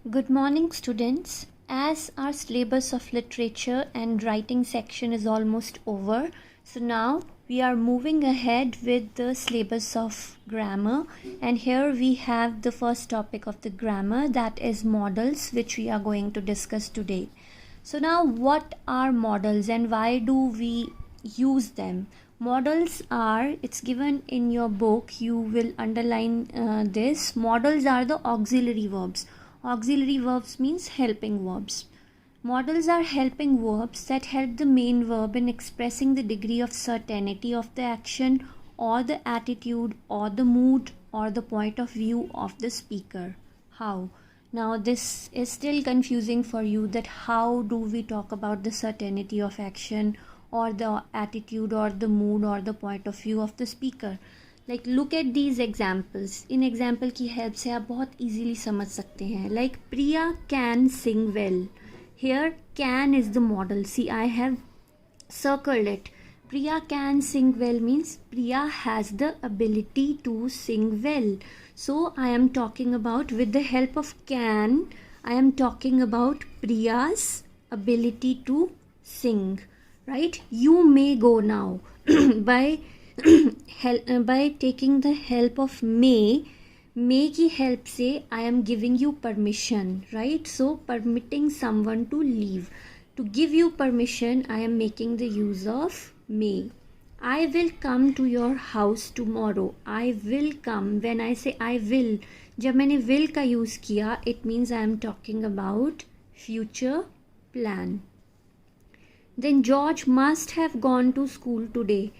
Good morning, students. As our syllabus of literature and writing section is almost over, so now we are moving ahead with the syllabus of grammar. And here we have the first topic of the grammar, that is modals, which we are going to discuss today. So now, what are modals and why do we use them? Modals are, it's given in your book, you will underline this. Modals are the auxiliary verbs. Auxiliary verbs means helping verbs. Modals are helping verbs that help the main verb in expressing the degree of certainty of the action or the attitude or the mood or the point of view of the speaker. How? Now this is still confusing for you, that how do we talk about the certainty of action or the attitude or the mood or the point of view of the speaker. Like look at these examples. In example की help से आप बहुत easily समझ सकते हैं. Like Priya can sing well. Here can is the modal. See, I have circled it. Priya can sing well means Priya has the ability to sing well. So I am talking about, with the help of can, I am talking about Priya's ability to sing. Right? You may go now. by taking the help of may की help से I am giving you permission, right? So permitting someone to leave. To give you permission, I am making the use of may. I will come to your house tomorrow. I will come. When I say I will, जब मैंने will का use किया, it means I am talking about future plan. Then George must have gone to school today.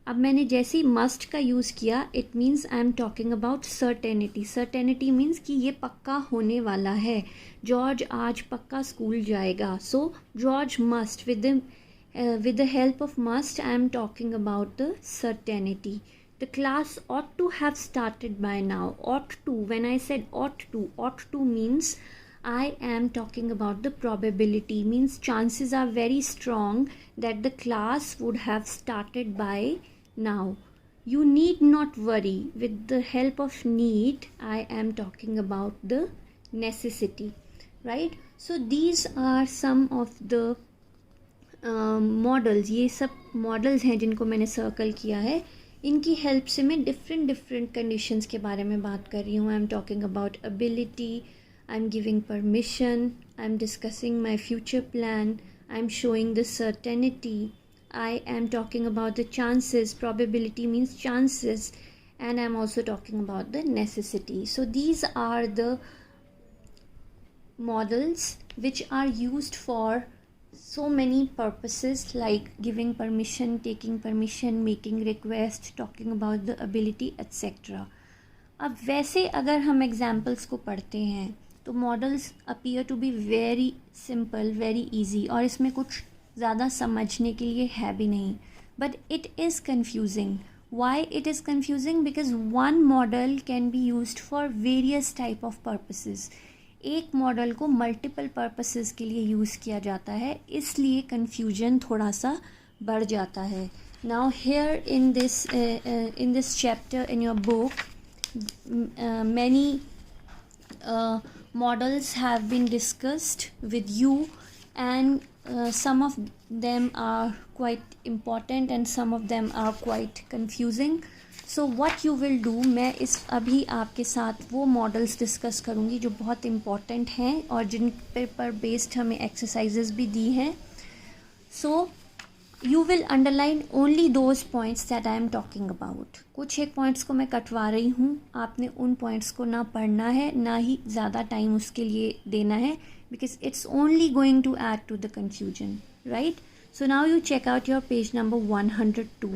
अब मैंने जैसे he must का use किया, it means I am talking about certainty. Certainty means कि ये पक्का होने वाला है. जॉर्ज आज पक्का स्कूल जाएगा. So George must, with the help of must, I am talking about the certainty. The class ought to have started by now. Ought to, when I said ought to means I am talking about the probability, means chances are very strong that the class would have started by now. You need not worry. With the help of need, I am talking about the necessity, right? So these are some of the models. ये सब models हैं जिनको मैंने circle किया है. इनकी help से मैं डिफरेंट कंडीशंस के बारे में बात कर रही हूँ. आई am talking about ability, I am giving permission, I am discussing my future plan, I am showing the certainty, I am talking about the chances. Probability means chances, and I am also talking about the necessity. So these are the models which are used for so many purposes, like giving permission, taking permission, making request, talking about the ability, etc. अब वैसे अगर हम examples को पढ़ते हैं तो models appear to be very simple, very easy, और इसमें कुछ ज़्यादा समझने के लिए है भी नहीं. But it is confusing. Why it is confusing? Because one model can be used for various type of purposes. एक मॉडल को मल्टीपल पर्पसेस के लिए यूज़ किया जाता है, इसलिए कन्फ्यूजन थोड़ा सा बढ़ जाता है. Now here in this chapter in your book, many models have been discussed with you, and some of them are quite important and some of them are quite confusing. So what you will do, मैं इस अभी आपके साथ वो models discuss करूँगी जो बहुत important हैं और जिन पर बेस्ड हमें एक्सरसाइजेस भी दी हैं. सो you will underline only those points that I am talking about. कुछ एक पॉइंट्स को मैं कटवा रही हूँ. आपने उन पॉइंट्स को ना पढ़ना है, ना ही ज़्यादा टाइम उसके लिए देना है, because it's only going to add to the confusion, right? So now you check out your page number 102.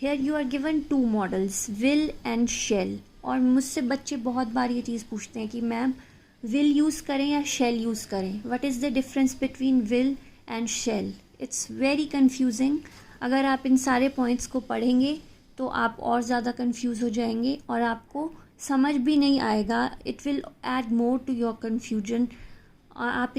Here you are given two models, will and shall. और मुझसे बच्चे बहुत बार ये चीज़ पूछते हैं कि मैम will यूज़ करें या shall यूज़ करें. What is the difference between will and shall? It's very confusing. अगर आप इन सारे पॉइंट्स को पढ़ेंगे तो आप और ज़्यादा कन्फ्यूज़ हो जाएंगे और आपको समझ भी नहीं आएगा. It will add more to your confusion, और आप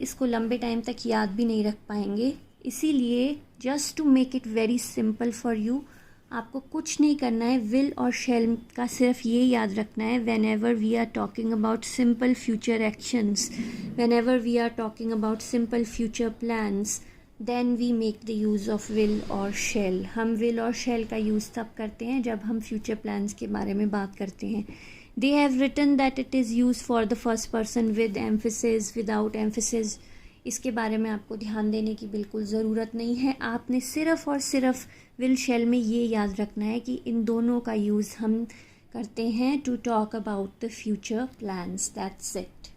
इसको लंबे टाइम तक याद भी नहीं रख पाएंगे. इसीलिए just to make it very simple for you, आपको कुछ नहीं करना है, विल और शैल का सिर्फ ये याद रखना है whenever we are talking about simple future actions, whenever we are talking about simple future plans, then we make the use of will और शैल. हम विल और शैल का यूज़ तब करते हैं जब हम फ्यूचर प्लान्स के बारे में बात करते हैं. They have written that it is use for the first person with emphasis, without emphasis. इसके बारे में आपको ध्यान देने की बिल्कुल ज़रूरत नहीं है. आपने सिर्फ़ और सिर्फ विल शैल में ये याद रखना है कि इन दोनों का यूज़ हम करते हैं to talk about the future plans. That's it.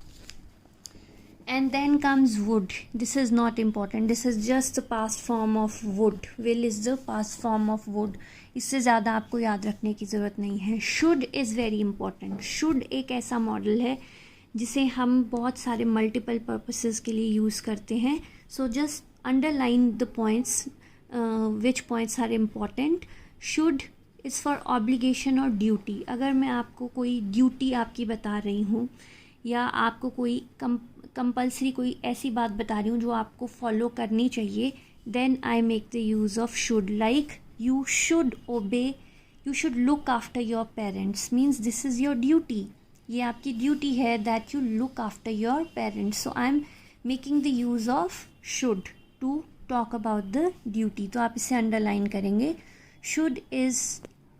And then comes would. This is not important. This is just the past form of would. Will is the past form of would. इससे ज़्यादा आपको याद रखने की ज़रूरत नहीं है. should is very important. should एक ऐसा मॉडल है जिसे हम बहुत सारे मल्टीपल पर्पसेस के लिए यूज़ करते हैं. So just underline the points which points are important. Should is for obligation और ड्यूटी. अगर मैं आपको कोई ड्यूटी आपकी बता रही हूँ या आपको कोई कंपल्सरी कोई ऐसी बात बता रही हूँ जो आपको फॉलो करनी चाहिए, then I make the use of should. Like you should obey, you should look after your parents, means this is your duty. ये आपकी ड्यूटी है that you look after your parents. So I am making the use of should to talk about the duty. तो आप इसे underline करेंगे. Should is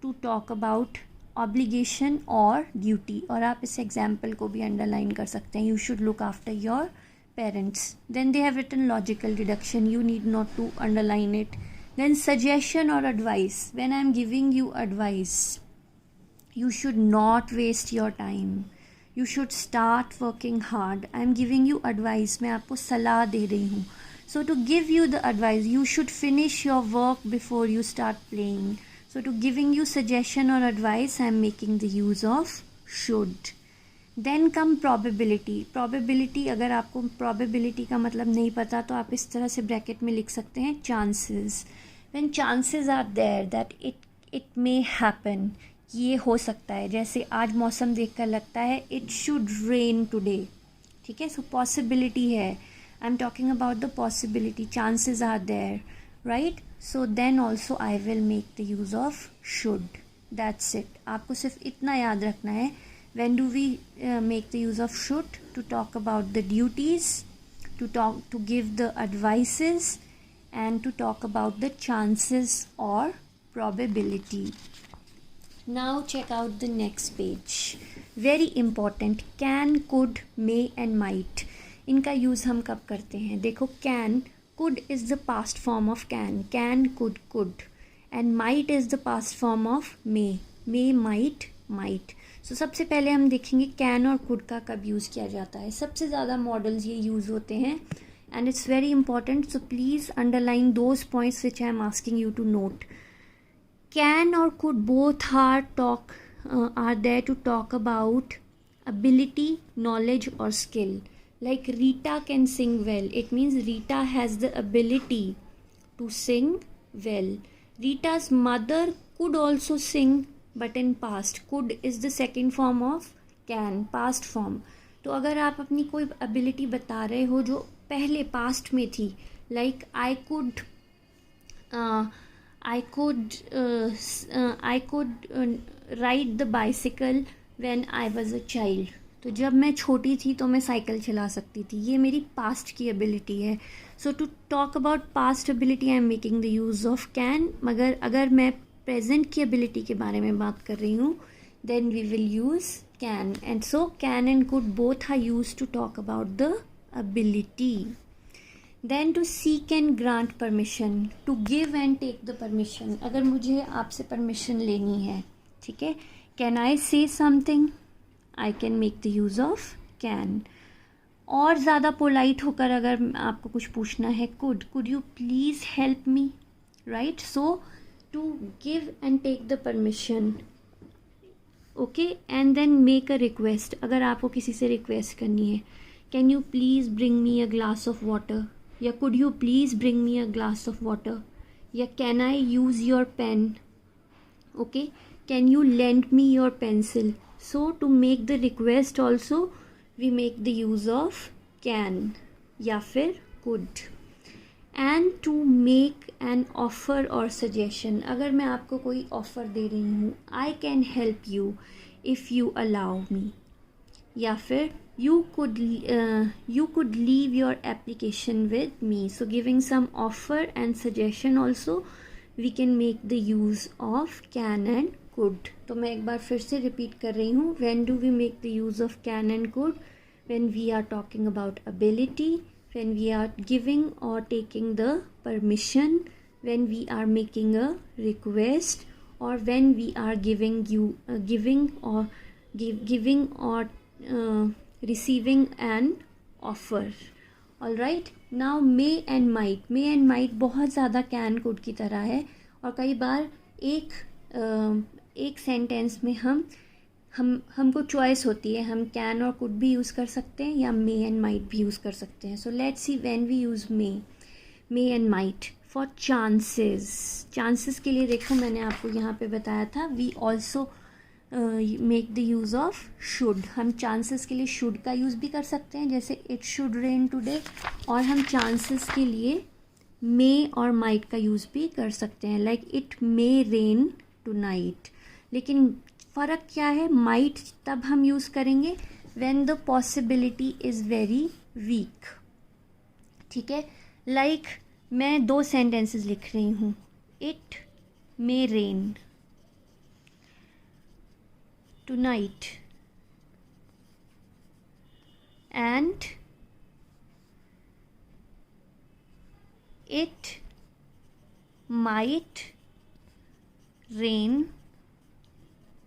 to talk about obligation और duty. और आप इस एग्जाम्पल को भी अंडरलाइन कर सकते हैं. You should look after your parents. Then they have written logical deduction. You need not to underline it. Then suggestion और advice. When I am giving you advice, you should not waste your time. You should start working hard. I am giving you advice. मैं आपको सलाह दे रही हूँ. So to give you the advice, you should finish your work before you start playing. So to giving you suggestion or advice, I am making the use of should. Then come probability. Probability, अगर आपको probability का मतलब नहीं पता तो आप इस तरह से ब्रैकेट में लिख सकते हैं chances. When chances are there that it may happen, ये हो सकता है. जैसे आज मौसम देखकर लगता है इट शुड रेन टुडे. ठीक है. सो पॉसिबिलिटी है. I am talking about the possibility. Chances are there, right. So then also I will make the use of should. That's it. आपको सिर्फ इतना याद रखना है. When do we make the use of should? To talk about the duties, to give the advices and to talk about the chances और probability. Now check out the next page. Very important. Can, could, may and might. इनका use हम कब करते हैं? देखो, can, could is the past form of can. Can, could. And might is the past form of may. May, might. So सबसे पहले हम देखेंगे can और could का कब यूज़ किया जाता है. सबसे ज़्यादा मॉडल्स ये यूज़ होते हैं and it's very important. So please underline those points which I am asking you to note. Can or could both are there to talk about ability, knowledge or skill. Like Rita can sing well. It means Rita has the ability to sing well. Rita's mother could also sing, but in past. Could is the second form of can, past form. तो अगर आप अपनी कोई ability बता रहे हो जो पहले past में थी, like I could ride the bicycle when I was a child. तो जब मैं छोटी थी तो मैं साइकिल चला सकती थी. ये मेरी पास्ट की एबिलिटी है. So to talk about past ability I am making the use of can. मगर अगर मैं प्रेजेंट की एबिलिटी के बारे में बात कर रही हूँ, then we will use can. And so can and could both are use to talk about the ability. Then to seek and grant permission, to give and take the permission. अगर मुझे आपसे permission लेनी है, ठीक है, can I say something? I can make the use of can. और ज़्यादा polite होकर अगर आपको कुछ पूछना है, could you please help me, right? So to give and take the permission, okay, and then make a request. अगर आपको किसी से request करनी है, can you please bring me a glass of water? या could you please bring me a glass of water? या can I use your pen? Okay, can you lend me your pencil? So to make the request also we make the use of can या फिर could. And to make an offer और suggestion, अगर मैं आपको कोई offer दे रही हूँ, I can help you if you allow me, या फिर you could leave your application with me. So giving some offer and suggestion also we can make the use of can and could. तो मैं एक बार फिर से repeat कर रही हूँ. When do we make the use of can and could? When we are talking about ability, when we are giving or taking the permission, when we are making a request, or when we are giving or receiving an offer. All right, now may and might बहुत ज़्यादा can could की तरह है, और कई बार एक sentence में हमको चॉइस होती है, हम can और could भी यूज़ कर सकते हैं या may and might भी यूज़ कर सकते हैं. So let's see when we use may and might for chances के लिए. देखो मैंने आपको यहाँ पे बताया था, we also make the use of should. हम चांसेस के लिए शुड का यूज़ भी कर सकते हैं, जैसे इट शुड रेन टुडे, और हम चांसेस के लिए मे और माइट का यूज़ भी कर सकते हैं, like it may rain tonight. लेकिन फ़र्क क्या है, माइट तब हम यूज़ करेंगे when the possibility is very weak. ठीक है, लाइक मैं 2 सेंटेंसेस लिख रही हूँ, it may rain tonight and it might rain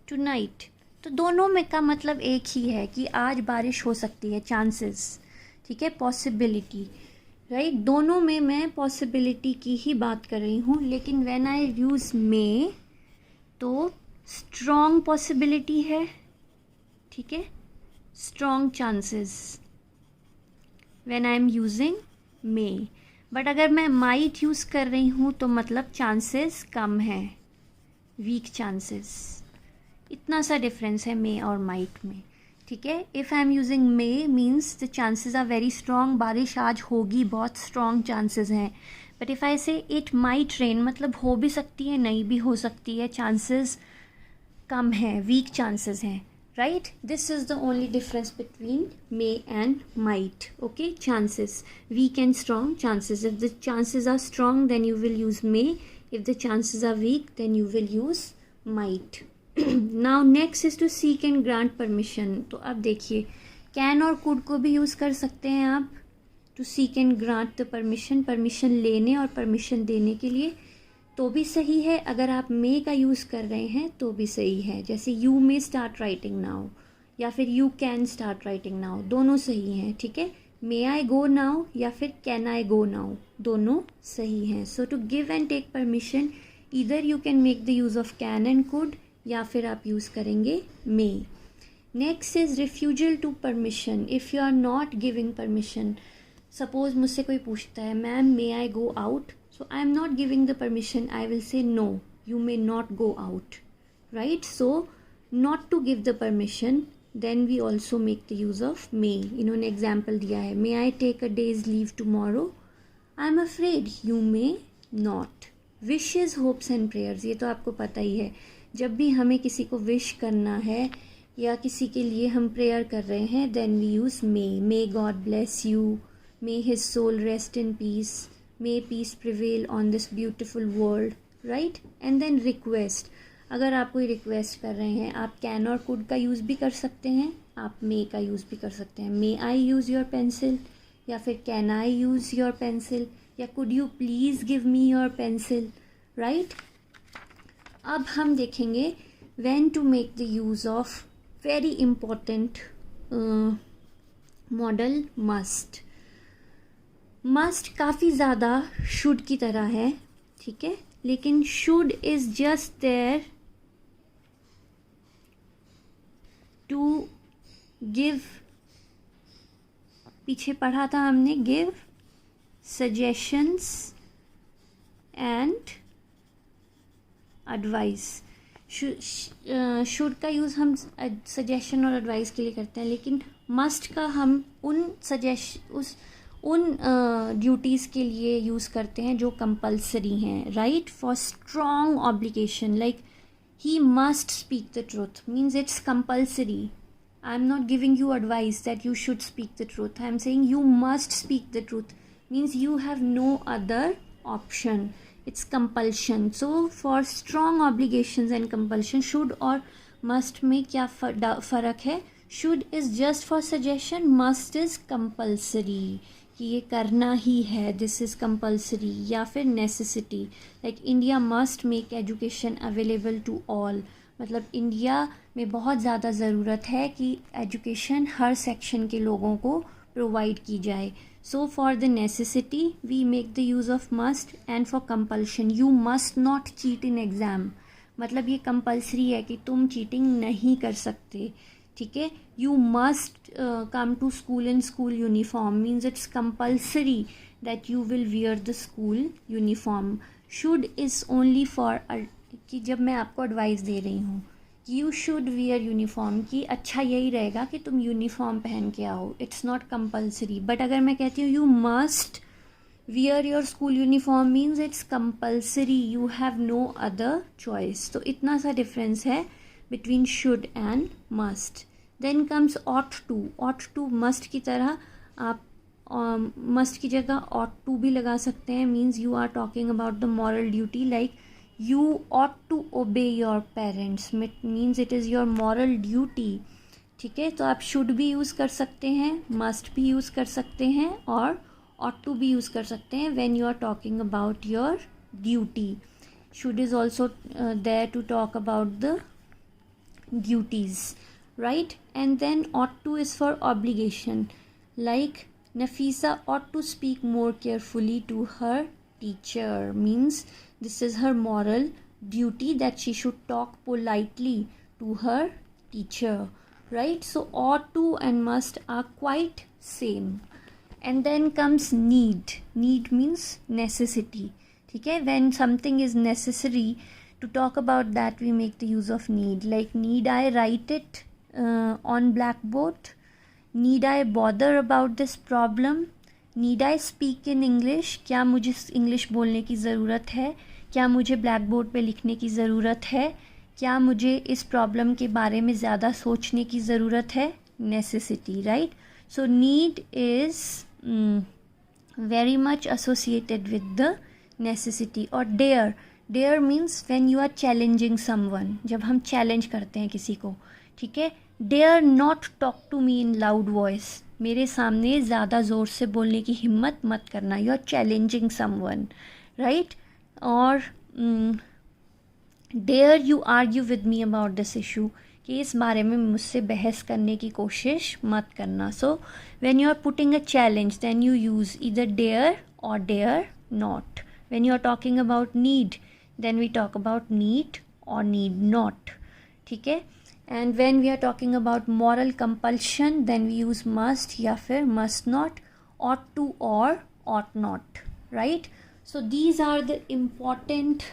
tonight. तो दोनों में का मतलब एक ही है कि आज बारिश हो सकती है, चांसेस. ठीक है, पॉसिबिलिटी, राइट. दोनों में मैं पॉसिबिलिटी की ही बात कर रही हूँ. लेकिन व्हेन आई यूज़ मे तो स्ट्रॉन्ग पॉसिबिलिटी है, ठीक है, strong chances when I am using may. But अगर मैं माइट यूज़ कर रही हूँ तो मतलब चांसेस कम है, वीक चांसेस. इतना सा डिफरेंस है मे और माइट में. ठीक है, if I am using may means the chances are very strong, बारिश आज होगी, बहुत स्ट्रॉन्ग चांसेस हैं. But if I say it might rain, मतलब हो भी सकती है, नहीं भी हो सकती है, चांसेस कम है, वीक चांसेस हैं, right. This is the only difference between may and might. Okay, chances, weak and strong chances. If the chances are strong then you will use may, if the chances are weak then you will use might. Now next is to seek and grant permission. तो अब देखिए, can और could को भी use कर सकते हैं आप to seek and grant the permission लेने और परमिशन देने के लिए, तो भी सही है. अगर आप मे का यूज़ कर रहे हैं तो भी सही है, जैसे you may start writing now या फिर you can start writing now, दोनों सही हैं. ठीक है, मे आई गो नाउ या फिर कैन आई गो नाउ, दोनों सही हैं. So to give and take permission either you can make the use of can and could या फिर आप यूज़ करेंगे may. Next is refusal to permission. If you are not giving permission, suppose मुझसे कोई पूछता है, ma'am may I go out, so I am not giving the permission, I will say no, you may not go out, right. So not to give the permission, then we also make the use of may. इन्होंने example दिया है, may I take a day's leave tomorrow, I am afraid you may not. wishes, hopes and prayers, ये तो आपको पता ही है. जब भी हमें किसी को विश करना है या किसी के लिए हम प्रेयर कर रहे हैं, then we use may God bless you, may his soul rest in peace, may peace prevail on this beautiful world, right. and then request, अगर आप कोई रिक्वेस्ट कर रहे हैं, आप कैन और कुड का यूज़ भी कर सकते हैं, आप मे का यूज़ भी कर सकते हैं. May I use your pencil, या फिर can I use your pencil, या could you please give me your pencil, right. अब हम देखेंगे when to make the use of very important modal must. Must काफ़ी ज़्यादा शुड की तरह है, ठीक है, लेकिन should is just there to give, पीछे पढ़ा था हमने, give suggestions and advice. Should का यूज़ हम सजेशन और एडवाइस के लिए करते हैं, लेकिन मस्ट का हम उन ड्यूटीज़ के लिए यूज़ करते हैं जो कंपलसरी हैं, right. For strong obligation like he must speak the truth means it's compulsory. I'm not giving you advice that you should speak the truth. I'm saying you must speak the truth means you have no other option. It's compulsion. So for strong obligations and compulsion, should or must में क्या फ़र्क है. should is just for suggestion, must is compulsory कि ये करना ही है, this is compulsory. या फिर necessity like India must make education available to all, मतलब इंडिया में बहुत ज़्यादा ज़रूरत है कि एजुकेशन हर सेक्शन के लोगों को प्रोवाइड की जाए. So for the necessity we make the use of must, and for compulsion you must not cheat in exam, मतलब ये कंपल्सरी है कि तुम चीटिंग नहीं कर सकते. ठीक है. You must come to school in school uniform means it's compulsory that you will wear the school uniform. Should is only for कि जब मैं आपको एडवाइस दे रही हूँ कि यू शुड वियर यूनिफॉर्म, कि अच्छा यही रहेगा कि तुम यूनिफॉर्म पहन के आओ, इट्स नॉट कंपल्सरी. बट अगर मैं कहती हूँ you must wear your school uniform means it's compulsory, you have no other choice. तो इतना सा डिफरेंस है between should and must. Then comes ought to. ought to must की तरह आप must की जगह ought to भी लगा सकते हैं. means you are talking about the moral duty like you ought to obey your parents, means it is your moral duty. ठीक है. तो आप should भी यूज़ कर सकते हैं, must भी यूज़ कर सकते हैं और ought to भी यूज़ कर सकते हैं when you are talking about your duty. should is also there to talk about the duties, right. And then ought to is for obligation like Nafisa ought to speak more carefully to her teacher, means this is her moral duty that she should talk politely to her teacher, right. So ought to and must are quite same. And then comes need. need means necessity. ठीक है. when something is necessary, to talk about that we make the use of need like need I write it on blackboard, need I bother about this problem, need I speak in English, क्या मुझे English बोलने की ज़रूरत है, क्या मुझे black board पे लिखने की ज़रूरत है, क्या मुझे इस प्रॉब्लम के बारे में ज़्यादा सोचने की ज़रूरत है. Necessity, right. So need is very much associated with the necessity. और dare means when you are challenging someone, जब हम चैलेंज करते हैं किसी को. ठीक है. Dare not talk to me in loud voice, मेरे सामने ज़्यादा ज़ोर से बोलने की हिम्मत मत करना. You are challenging someone, right. और dare you argue with me about this issue, कि इस बारे में मुझसे बहस करने की कोशिश मत करना. So when you are putting a challenge then you use either dare और dare not. When you are talking about need then we talk about need or need not. ठीक है. and when we are talking about moral compulsion then we use must या फिर must not, ought to or ought not, right. so these are the important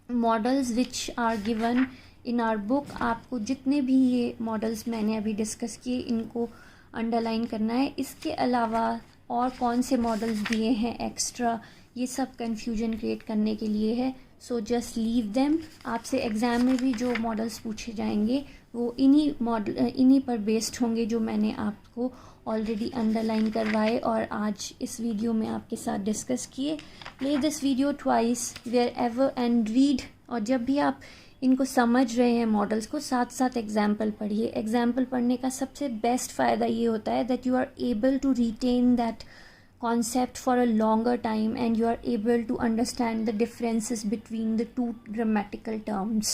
models which are given in our book. आपको जितने भी ये models मैंने अभी discuss किए इनको अंडरलाइन करना है. इसके अलावा और कौन से मॉडल्स दिए हैं एक्स्ट्रा, ये सब कन्फ्यूजन क्रिएट करने के लिए है. So just leave them. आपसे एग्ज़ाम में भी जो मॉडल्स पूछे जाएंगे वो इन्हीं पर बेस्ड होंगे जो मैंने आपको ऑलरेडी अंडरलाइन करवाए और आज इस वीडियो में आपके साथ डिस्कस किए. Play this video twice wherever and read. और जब भी आप इनको समझ रहे हैं मॉडल्स को, साथ साथ एग्जाम्पल पढ़िए. एग्जाम्पल पढ़ने का सबसे बेस्ट फ़ायदा ये होता है that you are able to retain that concept for a longer time and you are able to understand the differences between the two grammatical terms.